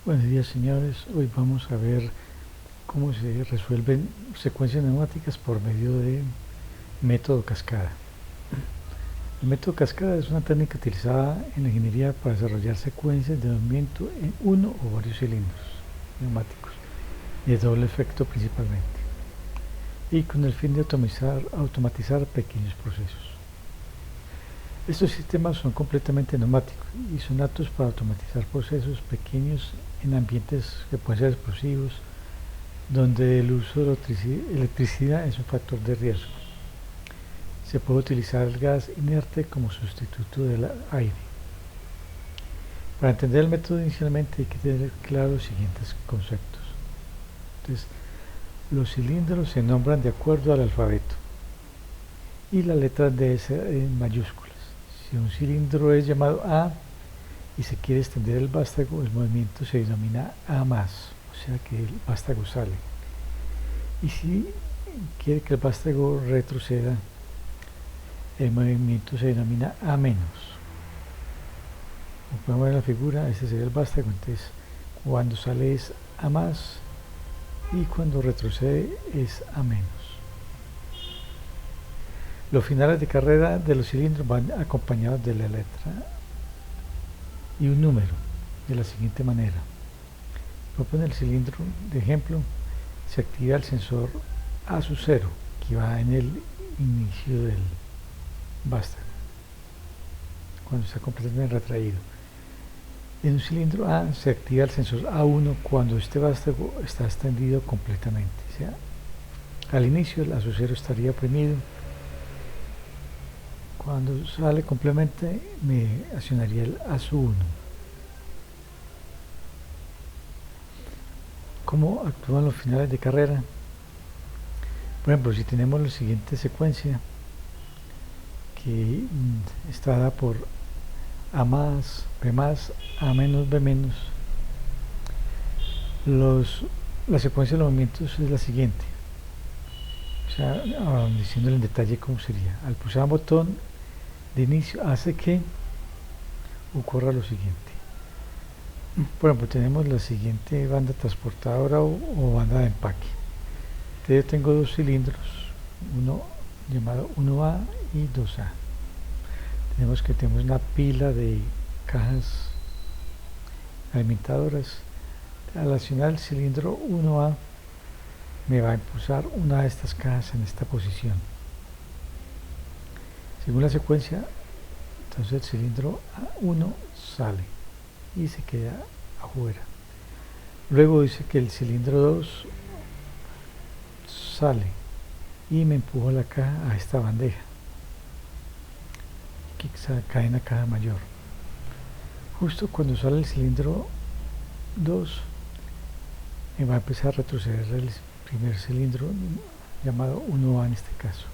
Buenos días, señores. Hoy vamos a ver cómo se resuelven secuencias neumáticas por medio de método cascada. El método cascada es una técnica utilizada en la ingeniería para desarrollar secuencias de movimiento en uno o varios cilindros neumáticos, de doble efecto principalmente, y con el fin de automatizar pequeños procesos. Estos sistemas son completamente neumáticos y son aptos para automatizar procesos pequeños en ambientes que pueden ser explosivos, donde el uso de electricidad es un factor de riesgo. Se puede utilizar el gas inerte como sustituto del aire. Para entender el método inicialmente hay que tener claro los siguientes conceptos. Entonces, los cilindros se nombran de acuerdo al alfabeto y las letras de ese en mayúsculas. Si un cilindro es llamado A y se quiere extender el vástago, el movimiento se denomina A más, o sea que el vástago sale. Y si quiere que el vástago retroceda, el movimiento se denomina A menos. Como podemos ver en la figura, este sería el vástago, entonces cuando sale es A más y cuando retrocede es A menos. Los finales de carrera de los cilindros van acompañados de la letra y un número, de la siguiente manera. Voy a poner el cilindro de ejemplo, se activa el sensor A sub 0, que va en el inicio del vástago, cuando está completamente retraído. En un cilindro A se activa el sensor A1 cuando este vástago está extendido completamente. O sea, al inicio el A sub 0 estaría oprimido. Cuando sale completamente me accionaría el A sub 1. ¿Cómo actúan los finales de carrera? Por ejemplo, si tenemos la siguiente secuencia que está dada por A más, B más, A menos, B menos, la secuencia de los movimientos es la siguiente. O sea, diciéndole en detalle cómo sería. Al pulsar un botón de inicio hace que ocurra lo siguiente. Por ejemplo, tenemos la siguiente banda transportadora o banda de empaque. Entonces yo tengo dos cilindros, uno llamado 1A y 2A. Tenemos una pila de cajas alimentadoras. Al accionar el cilindro 1A me va a impulsar una de estas cajas en esta posición. Según la secuencia, entonces el cilindro 1 sale y se queda afuera. Luego dice que el cilindro 2 sale y me empujo la caja a esta bandeja que cae en la caja mayor. Justo cuando sale el cilindro 2 me va a empezar a retroceder el primer cilindro llamado 1A en este caso,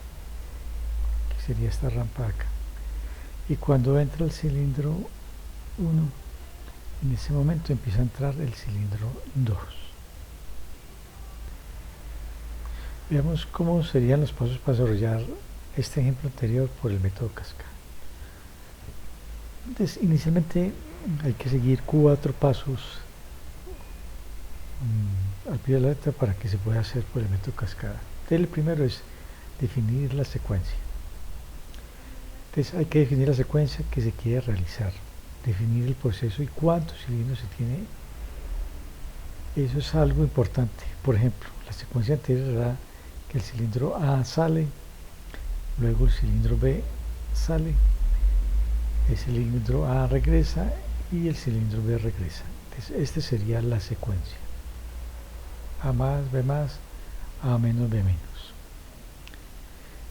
que sería esta rampa acá. Y cuando entra el cilindro 1, en ese momento empieza a entrar el cilindro 2. Veamos cómo serían los pasos para desarrollar este ejemplo anterior por el método cascada. Entonces, inicialmente hay que seguir 4 pasos al pie de la letra para que se pueda hacer por el método cascada. Entonces, el primero es definir la secuencia. Entonces, hay que definir la secuencia que se quiere realizar, definir el proceso y cuántos cilindros se tiene. Eso es algo importante. Por ejemplo, la secuencia anterior era que el cilindro A sale, luego el cilindro B sale, el cilindro A regresa y el cilindro B regresa. Entonces, esta sería la secuencia. A más, B más, A menos, B menos.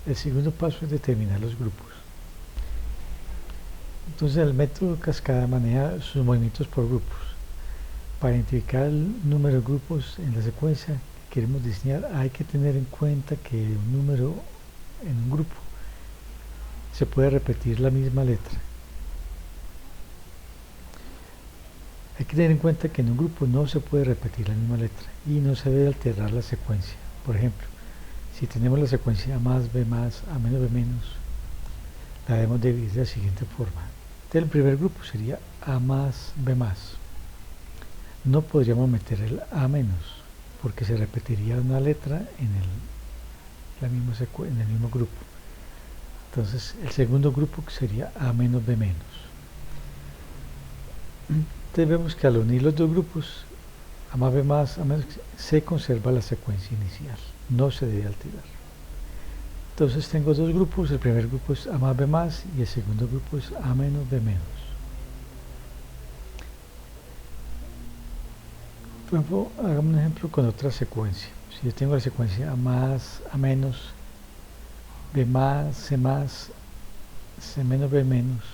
El segundo paso es determinar los grupos. Entonces el método cascada maneja sus movimientos por grupos. Para identificar el número de grupos en la secuencia que queremos diseñar hay que tener en cuenta que un número en un grupo se puede repetir la misma letra. Hay que tener en cuenta que en un grupo no se puede repetir la misma letra y no se debe alterar la secuencia. Por ejemplo, si tenemos la secuencia A más, B más, A menos, B menos, la debemos dividir de la siguiente forma. Entonces el primer grupo sería A más, B más. no podríamos meter el A menos, porque se repetiría una letra en el mismo grupo. Entonces el segundo grupo sería A menos B menos. Entonces vemos que al unir los dos grupos, A más B más, A menos, se conserva la secuencia inicial, no se debe alterar. Entonces tengo dos grupos, el primer grupo es A más B más y el segundo grupo es A menos B menos. Por ejemplo, hagamos un ejemplo con otra secuencia. Si yo tengo la secuencia A más, A menos, B más, C menos, B menos,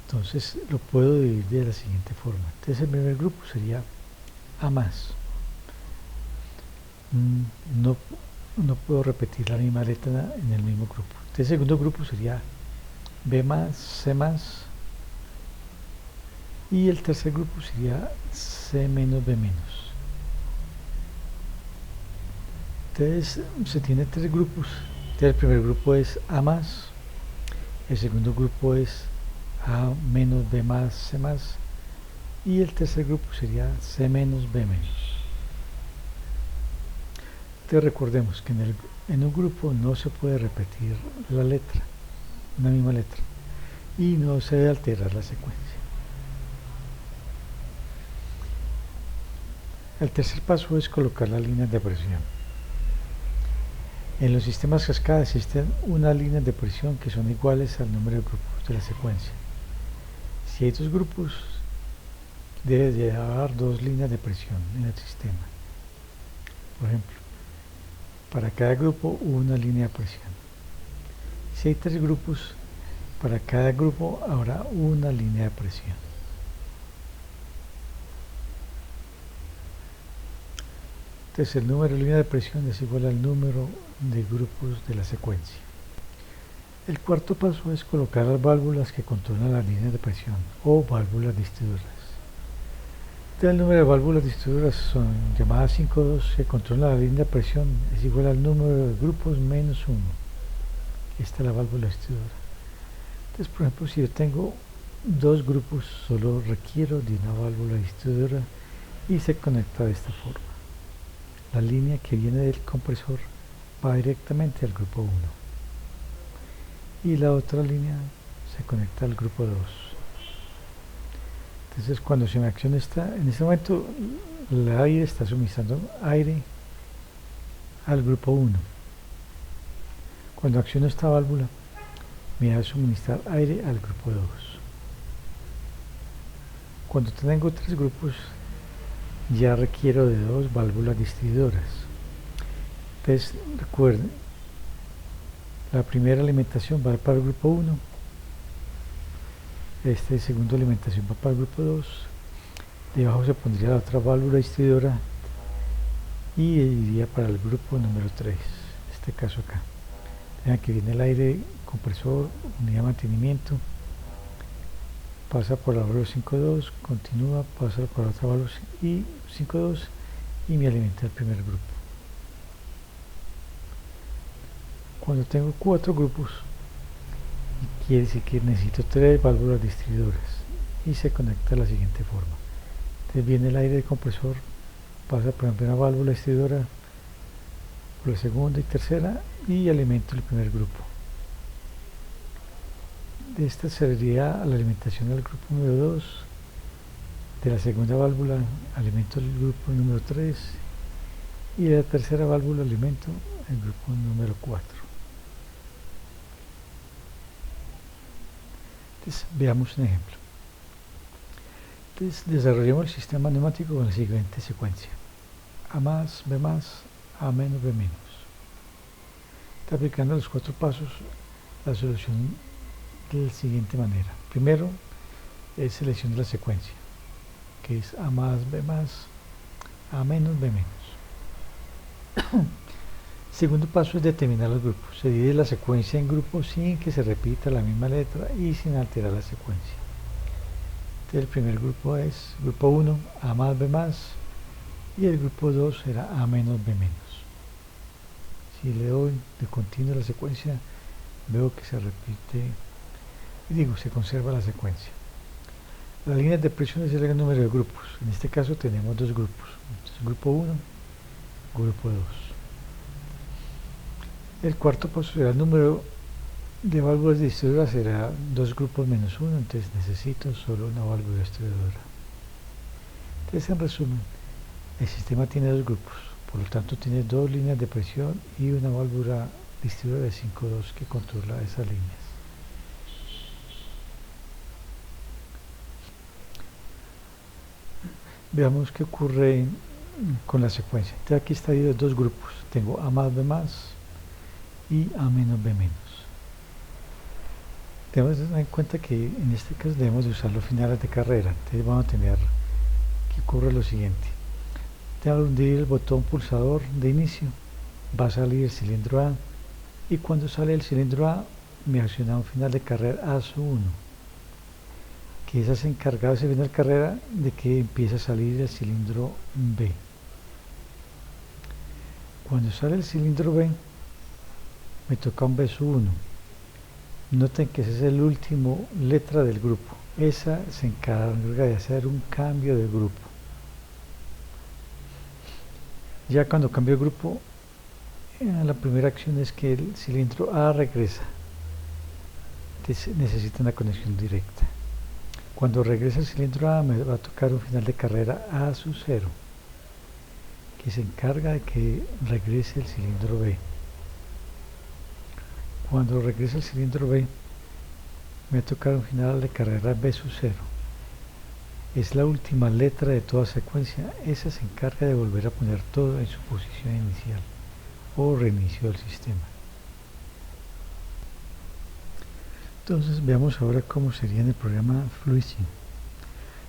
entonces lo puedo dividir de la siguiente forma. Entonces el primer grupo sería A más. No puedo repetir la misma letra en el mismo grupo. Entonces el segundo grupo sería B más, C más, y el tercer grupo sería C menos, B menos. Entonces se tiene tres grupos. Entonces el primer grupo es A más, el segundo grupo es A menos, B más, C más, y el tercer grupo sería C menos, B menos. Entonces recordemos que en un grupo no se puede repetir la letra, una misma letra, y no se debe alterar la secuencia. El tercer paso es colocar las líneas de presión. En los sistemas cascada existen unas líneas de presión que son iguales al número de grupos de la secuencia. Si hay dos grupos, debe de haber dos líneas de presión en el sistema. Por ejemplo, para cada grupo una línea de presión. Si hay tres grupos, para cada grupo habrá una línea de presión. Entonces el número de línea de presión es igual al número de grupos de la secuencia. El cuarto paso es colocar las válvulas que controlan las líneas de presión o válvulas distribuidoras. Entonces el número de válvulas distribuidoras son llamadas 5.2 que controlan la línea de presión es igual al número de grupos menos 1. Esta es la válvula distribuidora. Entonces, por ejemplo, si yo tengo dos grupos, solo requiero de una válvula distribuidora y se conecta de esta forma. La línea que viene del compresor va directamente al grupo 1 y la otra línea se conecta al grupo 2. Entonces cuando se me acciona en este momento el aire está suministrando aire al grupo 1. Cuando acciono esta válvula me va a suministrar aire al grupo 2. Cuando tengo tres grupos ya requiero de dos válvulas distribuidoras. Entonces recuerden, la primera alimentación va para el grupo 1, segunda alimentación va para el grupo 2, debajo se pondría la otra válvula distribuidora y iría para el grupo número 3, en este caso acá. Vean que viene el aire, compresor, unidad de mantenimiento, pasa por la válvula 5.2, continúa, pasa por la otra válvula 5.2 y me alimenta el primer grupo. Cuando tengo cuatro grupos, quiere decir que necesito tres válvulas distribuidoras y se conecta de la siguiente forma. Entonces viene el aire del compresor, pasa por la primera válvula distribuidora, por la segunda y tercera y alimento el primer grupo. De esta sería la alimentación del grupo número 2, de la segunda válvula alimento el grupo número 3 y de la tercera válvula alimento el grupo número 4. Entonces veamos un ejemplo. Entonces desarrollemos el sistema neumático con la siguiente secuencia: A más, B más, A menos, B menos. Está aplicando los cuatro pasos la solución de la siguiente manera. Primero es selección de la secuencia, que es A más, B más, A menos, B menos. Segundo paso es determinar los grupos. Se divide la secuencia en grupos sin que se repita la misma letra y sin alterar la secuencia. Entonces el primer grupo es grupo 1, A más, B más, y el grupo 2 será A menos, B menos. Si le doy de continuo la secuencia, veo que se repite, se conserva la secuencia. La línea de presión es el número de grupos. En este caso tenemos dos grupos. Entonces, grupo 1, grupo 2. El cuarto paso será el número de válvulas distribuidoras, será 2 grupos menos 1, entonces necesito solo una válvula distribuidora. Entonces, en resumen, el sistema tiene dos grupos, por lo tanto tiene dos líneas de presión y una válvula distribuidora de 5.2 que controla esas líneas. Veamos qué ocurre con la secuencia. Entonces aquí está dividido en dos grupos. Tengo A más B más y A menos B menos. Debemos tener en cuenta que en este caso debemos de usar los finales de carrera. Entonces vamos a tener que ocurre lo siguiente. Tengo que hundir el botón pulsador de inicio, va a salir el cilindro A y cuando sale el cilindro A me acciona un final de carrera A sub 1, que es encargado ese final de carrera de que empiece a salir el cilindro B. Cuando sale el cilindro B me toca un B sub 1. Noten que esa es la última letra del grupo, esa se encarga de hacer un cambio de grupo. Ya cuando cambio de grupo, la primera acción es que el cilindro A regresa. Entonces necesita una conexión directa. Cuando regresa el cilindro A me va a tocar un final de carrera A sub 0, que se encarga de que regrese el cilindro B. Cuando regresa el cilindro B me va a tocar un final de carrera B sub 0. Es la última letra de toda secuencia, esa se encarga de volver a poner todo en su posición inicial o reinicio del sistema. Entonces veamos ahora cómo sería en el programa FluidSync.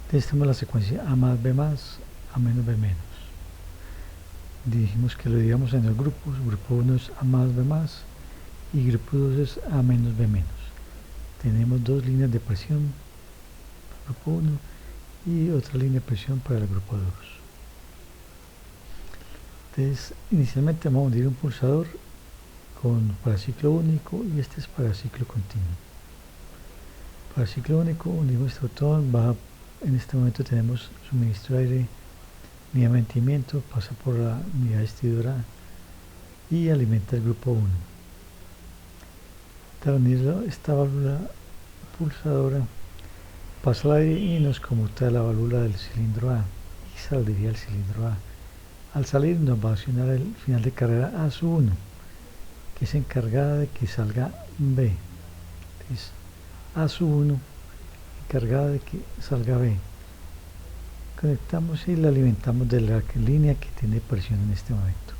Entonces tenemos la secuencia A más B más, A menos B menos. Dijimos que lo dividimos en dos grupos, grupo 1 es A más B más y grupo 2 es A menos B menos. Tenemos dos líneas de presión para el grupo 1 y otra línea de presión para el grupo 2. Entonces inicialmente vamos a hundir un pulsador para ciclo único y este es para ciclo continuo. Para ciclo único hundimos este botón, en este momento tenemos suministro de aire, unidad de mantenimiento, pasa por la unidad distribuidora y alimenta el grupo 1. Al unir esta válvula pulsadora pasa el aire y nos conmuta la válvula del cilindro A y saldría el cilindro A. Al salir nos va a accionar el final de carrera A sub 1, que es encargada de que salga B. Entonces, A sub 1 encargada de que salga B. Conectamos y la alimentamos de la línea que tiene presión en este momento.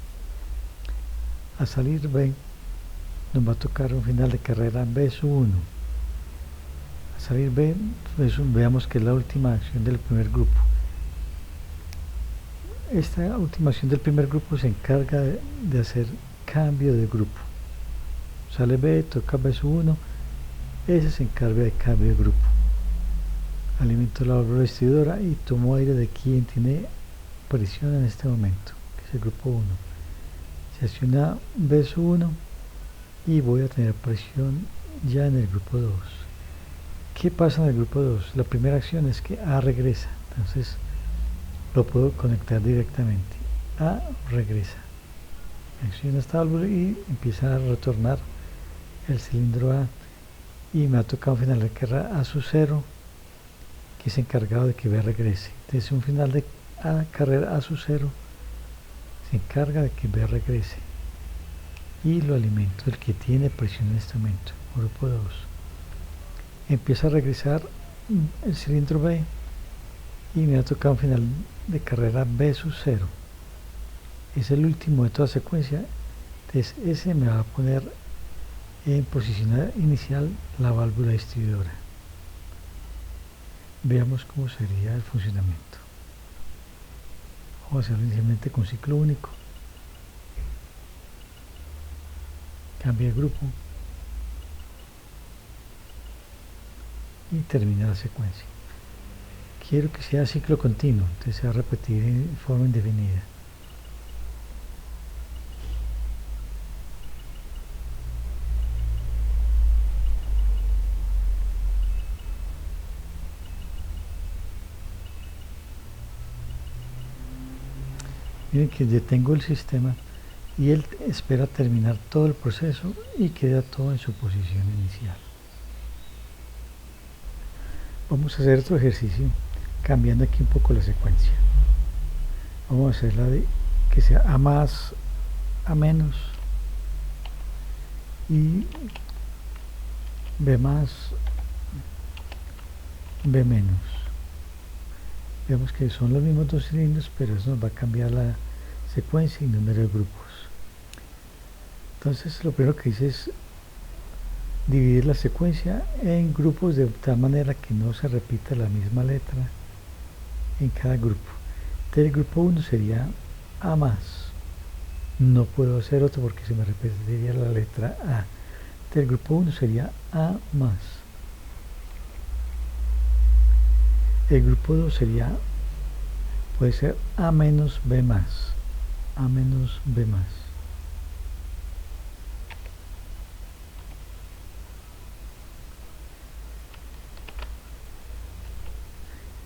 Al salir B nos va a tocar un final de carrera B sub 1. Al salir B, pues veamos que es la última acción del primer grupo. Esta última acción del primer grupo se encarga de hacer cambio de grupo. Sale B, toca B sub 1, ese se encarga de cambio de grupo. Alimento la válvula distribuidora y tomo aire de quien tiene presión en este momento, que es el grupo 1. Se acciona B sub 1 y voy a tener presión ya en el grupo 2. ¿Qué pasa en el grupo 2? La primera acción es que A regresa, entonces lo puedo conectar directamente. A regresa. Acciona esta válvula y empieza a retornar el cilindro A y me ha tocado un final de carrera A sub 0, que es encargado de que B regrese. Entonces un final de carrera A sub 0 se encarga de que B regrese y lo alimento, el que tiene presión en este momento, grupo 2. Empieza a regresar el cilindro B y me ha tocado un final de carrera B sub 0. Es el último de toda secuencia, entonces ese me va a poner en posición inicial la válvula distribuidora. Veamos cómo sería el funcionamiento. Vamos a hacerlo inicialmente con ciclo único. Cambia de grupo y termina la secuencia. Quiero que sea ciclo continuo, entonces se va a repetir en forma indefinida. Miren que detengo el sistema y él espera terminar todo el proceso y queda todo en su posición inicial. Vamos a hacer otro ejercicio cambiando aquí un poco la secuencia. Vamos a hacerla de que sea A más, A menos y B más, B menos. Vemos que son los mismos dos cilindros, pero eso nos va a cambiar la secuencia y número de grupos. Entonces lo primero que hice es dividir la secuencia en grupos de tal manera que no se repita la misma letra en cada grupo. Entonces el grupo 1 sería A más. No puedo hacer otro porque se me repetiría la letra A. Entonces el grupo 1 sería A más. El grupo 2 sería, puede ser A menos B más. A menos B más.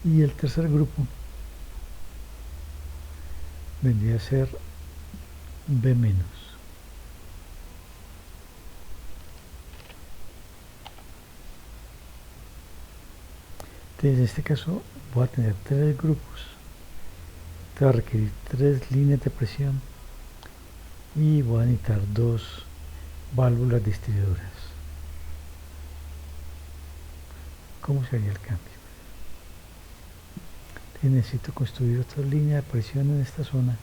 Y el tercer grupo vendría a ser B menos. Entonces en este caso voy a tener tres grupos. Te va a requerir tres líneas de presión y voy a necesitar dos válvulas distribuidoras. ¿Cómo sería el cambio? Necesito construir otra línea de presión en esta zona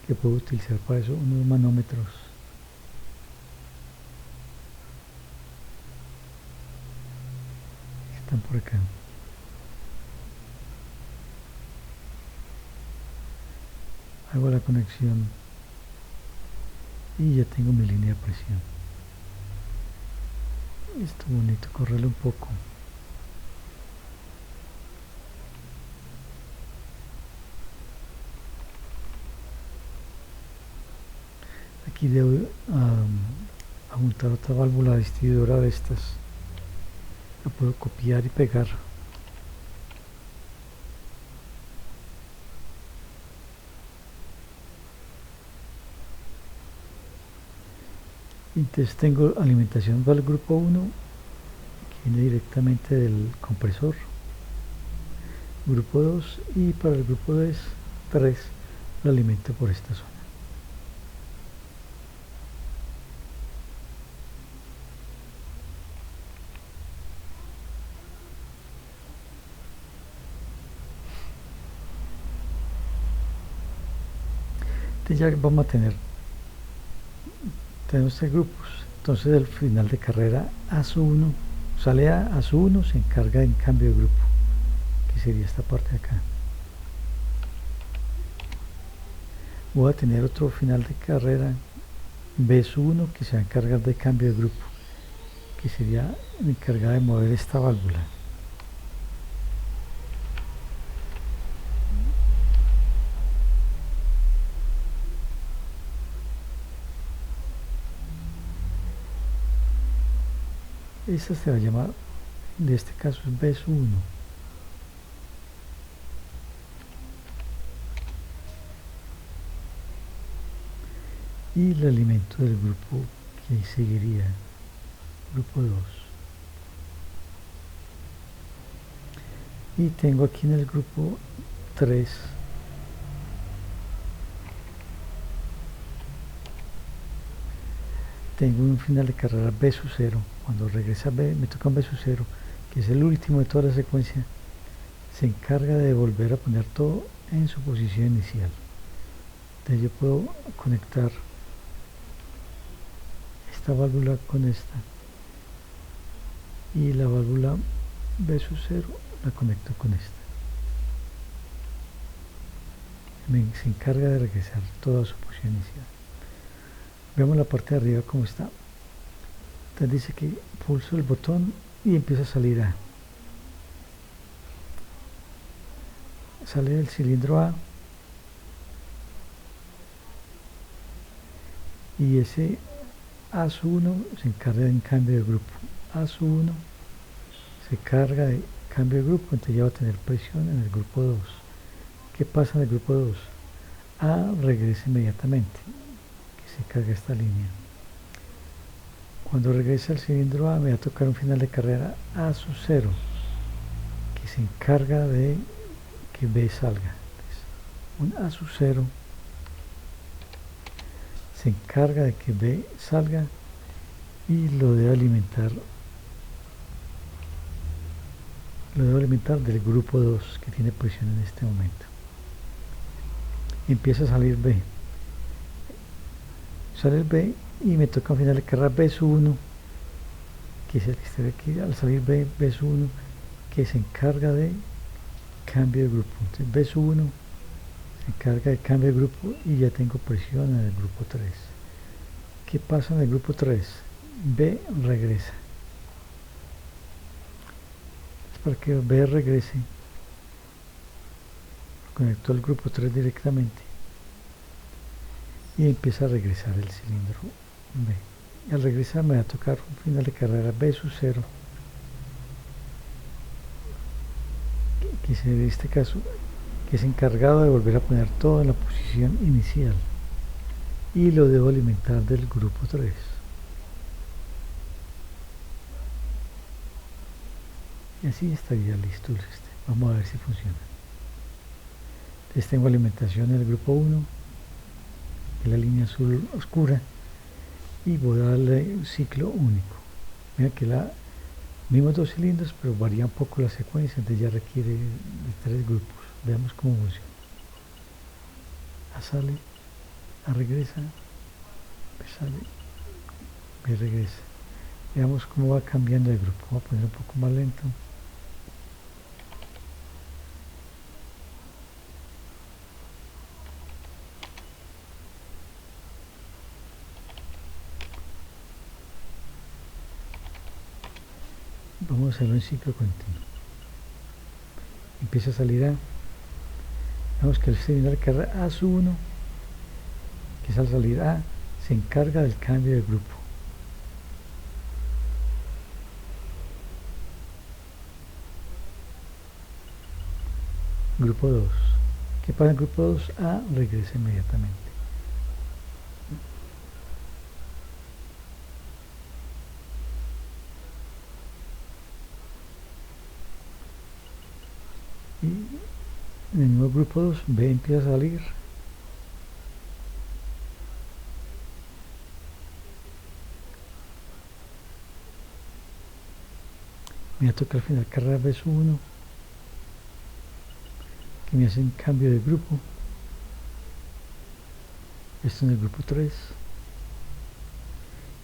que puedo utilizar para eso unos manómetros. Están por acá. Hago la conexión y ya tengo mi línea de presión. Esto bonito, correrlo un poco. Aquí debo montar otra válvula distribuidora de estas. La puedo copiar y pegar. Entonces tengo alimentación para el grupo 1, que viene directamente del compresor. Grupo 2 y para el grupo 3 lo alimento por esta zona. Entonces ya vamos a tenemos tres grupos. Entonces al final de carrera A1 sale A1 se encarga en cambio de grupo, que sería esta parte de acá. Voy a tener otro final de carrera B1 que se va a encargar de cambio de grupo, que sería encargada de mover esta válvula. Esta se va a llamar, en este caso es B1. Y el alimento del grupo que seguiría, grupo 2. Y tengo aquí en el grupo 3 tengo un final de carrera B0. Cuando regresa B, me toca un B0, que es el último de toda la secuencia. Se encarga de volver a poner todo en su posición inicial. Entonces yo puedo conectar esta válvula con esta y la válvula B0 la conecto con esta. Se encarga de regresar toda su posición inicial. Vemos la parte de arriba como está. Entonces dice que pulso el botón y empieza a salir A. Sale del cilindro A y ese A1 se encarga en cambio de grupo. A1 se carga de cambio de grupo, entonces ya va a tener presión en el grupo 2, ¿Qué pasa en el grupo 2? A regresa inmediatamente, que se carga esta línea. Cuando regrese al cilindro A me va a tocar un final de carrera A sub 0, que se encarga de que B salga. Entonces, un A sub 0 se encarga de que B salga y lo debe alimentar del grupo 2 que tiene posición en este momento. Empieza a salir B, sale el B y me toca un final de carrera B sub 1, que es el que está aquí. Al salir B sub 1, que se encarga de cambio de grupo. Entonces B sub 1 se encarga de cambio de grupo y ya tengo presión en el grupo 3. ¿Qué pasa en el grupo 3? B regresa. Para que B regrese, conectó al grupo 3 directamente y empieza a regresar el cilindro B. Y al regresar me va a tocar un final de carrera B sub 0, que es en este caso, que es encargado de volver a poner todo en la posición inicial y lo debo alimentar del grupo 3. Y así estaría listo el sistema. Vamos a ver si funciona. Entonces tengo alimentación en el grupo 1, en la línea azul oscura, y voy a darle un ciclo único. Mira que mismos dos cilindros, pero varía un poco la secuencia, entonces ya requiere de 3 grupos. Veamos cómo funciona. A sale, A regresa, B sale, B regresa. Veamos cómo va cambiando de grupo. Voy a poner un poco más lento. Vamos a hacerlo en ciclo continuo. Empieza a salir A. Vemos que el final de carrera A sub 1, que es al salir A, se encarga del cambio de grupo. Grupo 2. ¿Qué pasa en el grupo 2? A regresa inmediatamente. Y en el mismo grupo 2, B empieza a salir. Me va a tocar al final carrera B sub 1, que me hacen cambio de grupo. Esto en el grupo 3,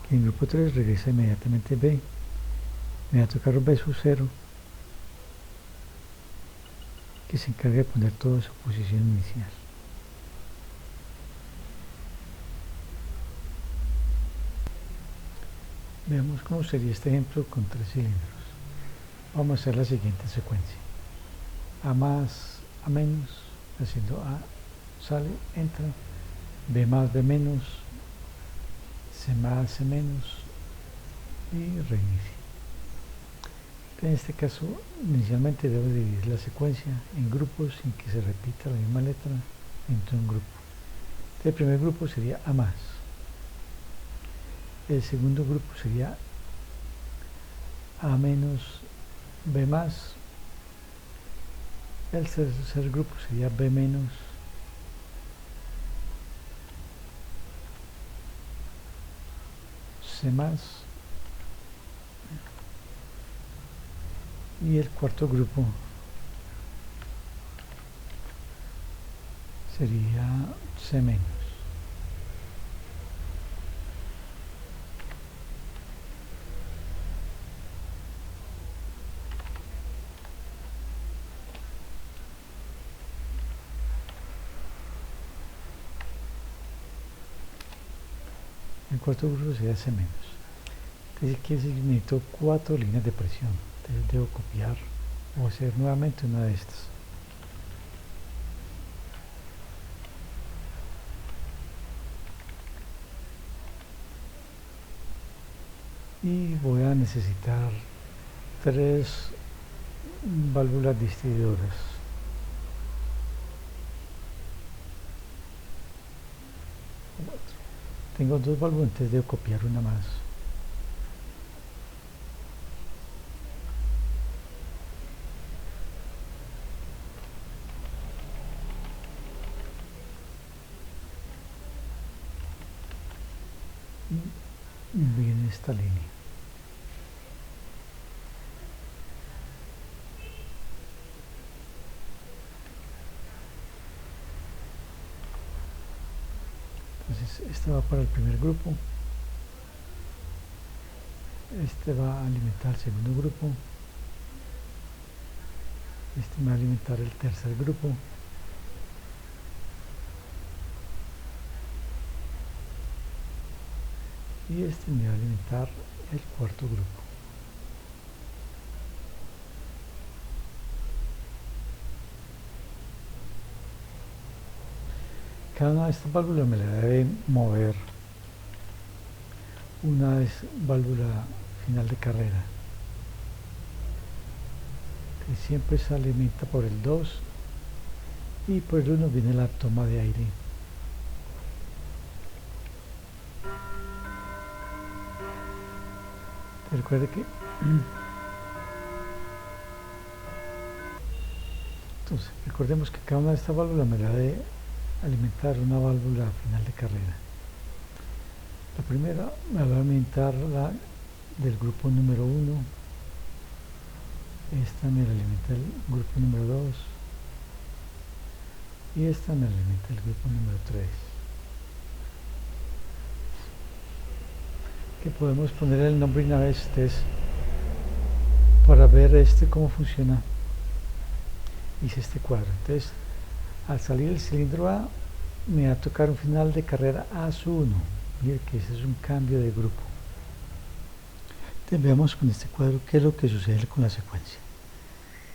que en el grupo 3 regresa inmediatamente B. Me va a tocar B sub 0, que se encarga de poner todo en su posición inicial. Veamos cómo sería este ejemplo con 3 cilindros. Vamos a hacer la siguiente secuencia. A más, A menos, haciendo A, sale, entra, B más, B menos, C más, C menos y reinicia. En este caso, inicialmente debo dividir la secuencia en grupos sin que se repita la misma letra dentro de un grupo. El primer grupo sería A más. El segundo grupo sería A menos, B más. El tercer grupo sería B menos, C más. Y el cuarto grupo sería C menos. El cuarto grupo sería C menos. Entonces quiere decir que necesito 4 líneas de presión. Entonces debo copiar o hacer nuevamente una de estas. Y voy a necesitar 3 válvulas distribuidoras. tengo dos válvulas, entonces debo copiar una más. Viene esta línea. Entonces esta va para el primer grupo, este va a alimentar el segundo grupo, este me va a alimentar el tercer grupo, y este me va a alimentar el cuarto grupo. Cada una de estas válvulas me la debe mover una válvula final de carrera, que siempre se alimenta por el 2 y por el 1 viene la toma de aire. Recuerde que entonces recordemos que cada una de estas válvulas me la debe alimentar una válvula final de carrera. La primera me va a alimentar la del grupo número 1, esta me la alimenta el grupo número 2 y esta me alimenta el grupo número 3. Que podemos poner el nombre una vez para ver cómo funciona. Hice este cuadro, entonces al salir el cilindro A me va a tocar un final de carrera A1. Mire que ese es un cambio de grupo. Entonces veamos con este cuadro qué es lo que sucede con la secuencia.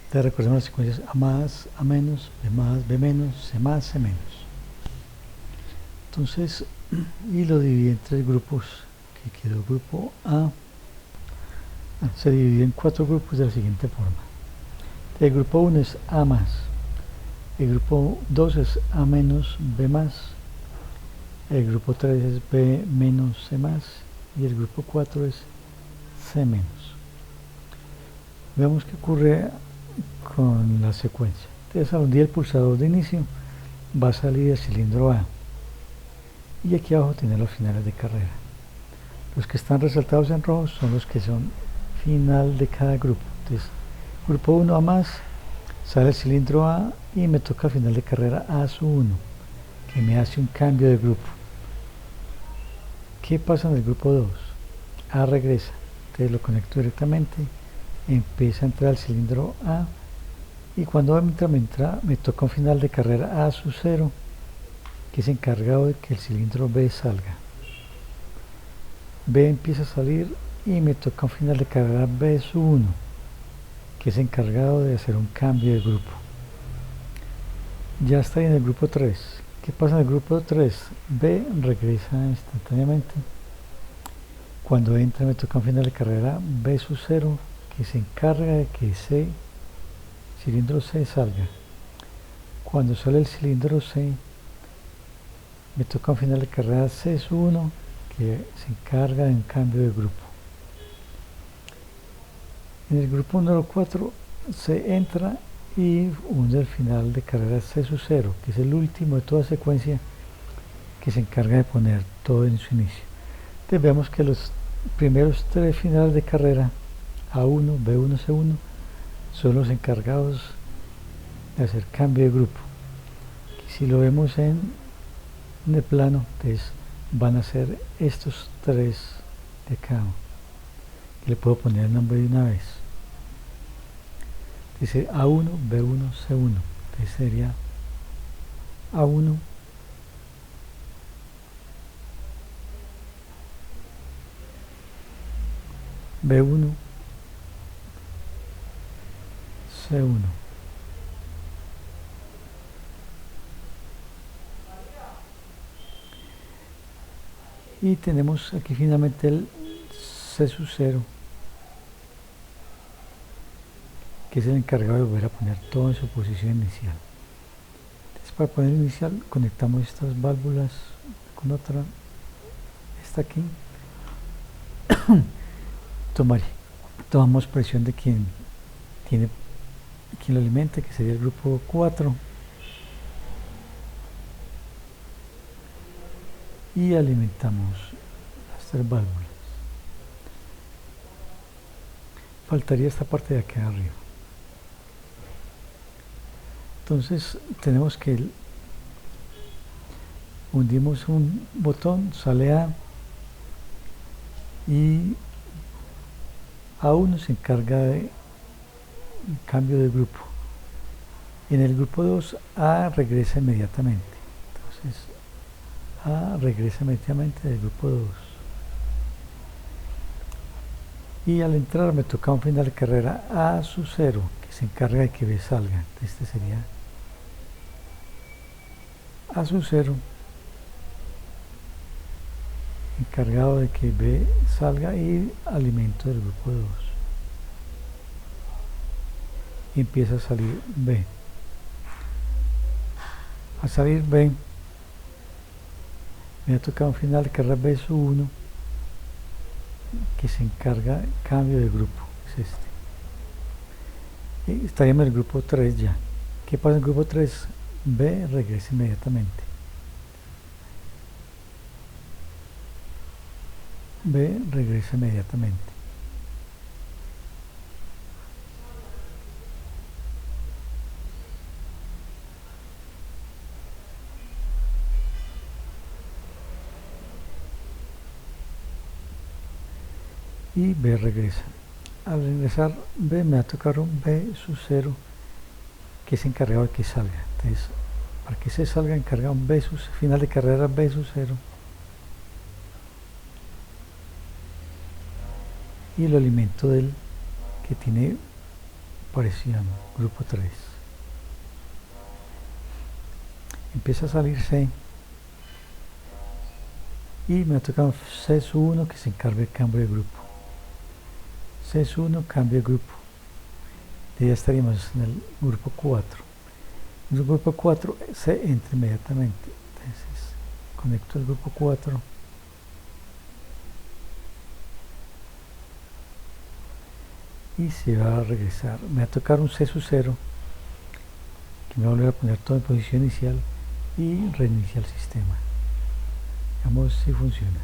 Entonces recordemos las secuencias A más, A menos, B más, B menos, C más, C menos. Entonces, y lo dividí en tres grupos, que quedó grupo A. Se divide en cuatro grupos de la siguiente forma. El grupo 1 es A más, el grupo 2 es A menos, B más, el grupo 3 es B menos, C más, y el grupo 4 es C menos. Veamos qué ocurre con la secuencia. Entonces al hundir el pulsador de inicio va a salir el cilindro A, y aquí abajo tiene los finales de carrera. Los que están resaltados en rojo son los que son final de cada grupo. Entonces grupo 1 A más, sale el cilindro A y me toca final de carrera A1, que me hace un cambio de grupo. ¿Qué pasa en el grupo 2? A regresa, entonces lo conecto directamente, empieza a entrar el cilindro A y cuando entra me toca un final de carrera A0, que es encargado de que el cilindro B salga. B empieza a salir y me toca un final de carrera B1, que es encargado de hacer un cambio de grupo. Ya está en el grupo 3. ¿Qué pasa en el grupo 3? B regresa instantáneamente. Cuando entra me toca un final de carrera B0, que se encarga de que cilindro C salga. Cuando sale el cilindro C, me toca un final de carrera C1, que se encarga de un cambio de grupo. En el grupo número 4 se entra y hunde el final de carrera C0, que es el último de toda secuencia, que se encarga de poner todo en su inicio. Entonces vemos que los primeros tres finales de carrera, A1, B1, C1, son los encargados de hacer cambio de grupo. Y si lo vemos en el plano, entonces van a ser estos tres de acá. Le puedo poner el nombre de una vez. Dice A1, B1, C1. Entonces sería A1, B1, C1. Y tenemos aquí finalmente el C0, que es el encargado de volver a poner todo en su posición inicial. Entonces, para poner inicial conectamos estas válvulas con otra hasta aquí, tomamos presión de quien lo alimenta, que sería el grupo 4, y alimentamos las 3 válvulas. Faltaría esta parte de acá arriba. Entonces tenemos que hundimos un botón, sale A, y A1 se encarga de cambio de grupo. En el grupo 2 A regresa inmediatamente. Entonces A regresa inmediatamente del grupo 2. Y al entrar me toca un final de carrera A sub 0, que se encarga de que B salga. Este sería A sub 0, encargado de que B salga, y alimento del grupo 2. Y empieza a salir B. Al salir B, me ha tocado un final de carrera B sub 1, que se encarga de cambio de grupo. Es este. Y estaríamos en el grupo 3 ya. ¿Qué pasa en el grupo 3? B regresa inmediatamente. B regresa inmediatamente. Y B regresa. Al regresar B me va a tocar un B sub 0, que es encargado de que salga. Entonces, para que se salga, encarga un B sub, final de carrera B sub 0, y lo alimento del que tiene presión, grupo 3. Empieza a salir C, y me ha tocado C sub 1, que se encarga del cambio de grupo. C sub 1, cambio de grupo. Y ya estaríamos en el grupo 4. En el grupo 4 se entra inmediatamente. Entonces conecto el grupo 4. Y se va a regresar. Me va a tocar un C sub 0, que me va a volver a poner todo en posición inicial, y reiniciar el sistema. Veamos si funciona.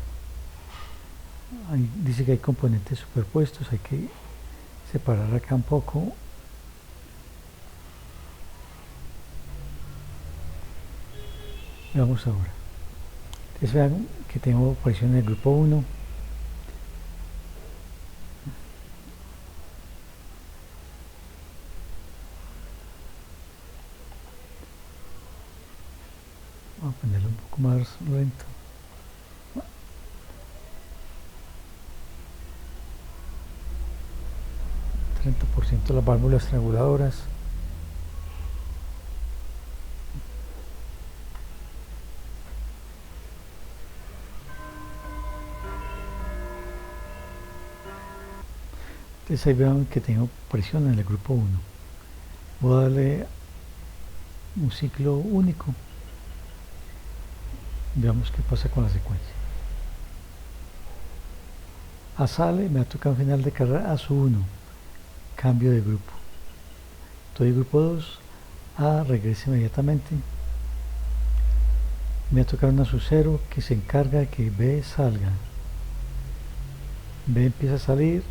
Ahí dice que hay componentes superpuestos, hay que separar acá un poco. Veamos ahora. Entonces vean que tengo presión en el grupo 1. Vamos a ponerlo un poco más lento. %, de las válvulas trianguladoras. Entonces ahí vean que tengo presión en el grupo 1. Voy a darle un ciclo único. Veamos qué pasa con la secuencia. A sale, me ha tocado final de carrera A sub 1, cambio de grupo. Estoy en grupo 2, A regresa inmediatamente. Me ha tocado una sub 0, que se encarga de que B salga. B empieza a salir,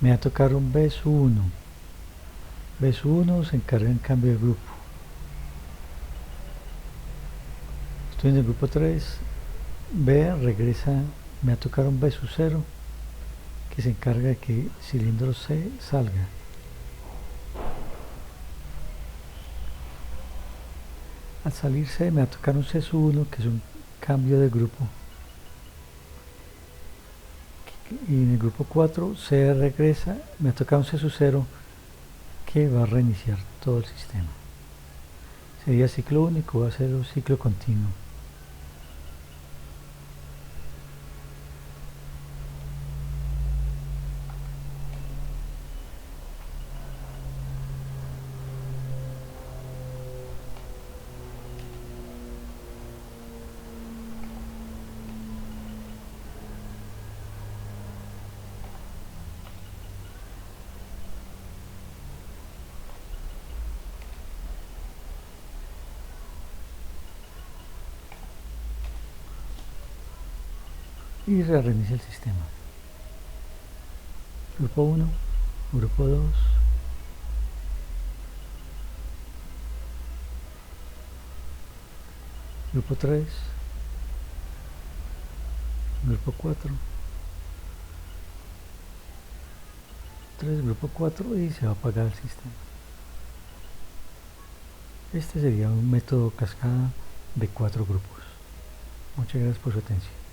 me va a tocar un B sub 1. B sub 1 se encarga en cambio de grupo. Estoy en el grupo 3, B regresa, me va a tocar un B sub 0, que se encarga de que cilindro C salga. Al salir C me va a tocar un C sub 1, que es un cambio de grupo. Y en el grupo 4 C regresa, me ha tocado un C sub 0, que va a reiniciar todo el sistema. Sería ciclo único, va a ser un ciclo continuo. y reinicia el sistema. Grupo 1, grupo 2, grupo 3, grupo 4, 3, grupo 4 y se va a apagar el sistema. Este sería un método cascada de 4 grupos. Muchas gracias por su atención.